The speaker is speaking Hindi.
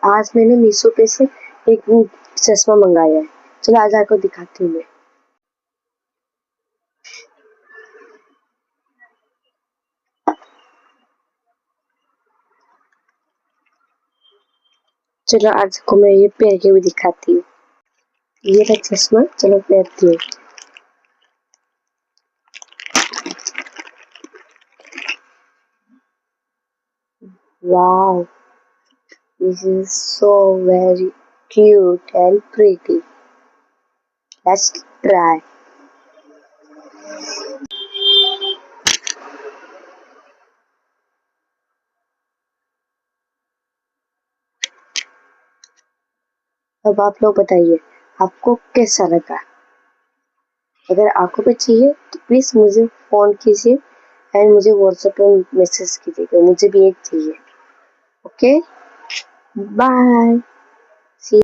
आज मैंने मीशो पे से एक चश्मा मंगाया है। चलो आज आपको दिखाती हूँ मैं। चलो आज को मैं ये पहन के भी दिखाती हूँ। ये रहा चश्मा, चलो पहनती हूँ। Wow, this is so very cute and pretty. Let's try. अब आप लोग बताइए आपको कैसा लगा। अगर आपको भी चाहिए तो प्लीज मुझे फोन कीजिए एंड मुझे व्हाट्सएप पे मैसेज कीजिएगा, मुझे भी एक चाहिए। Okay, bye.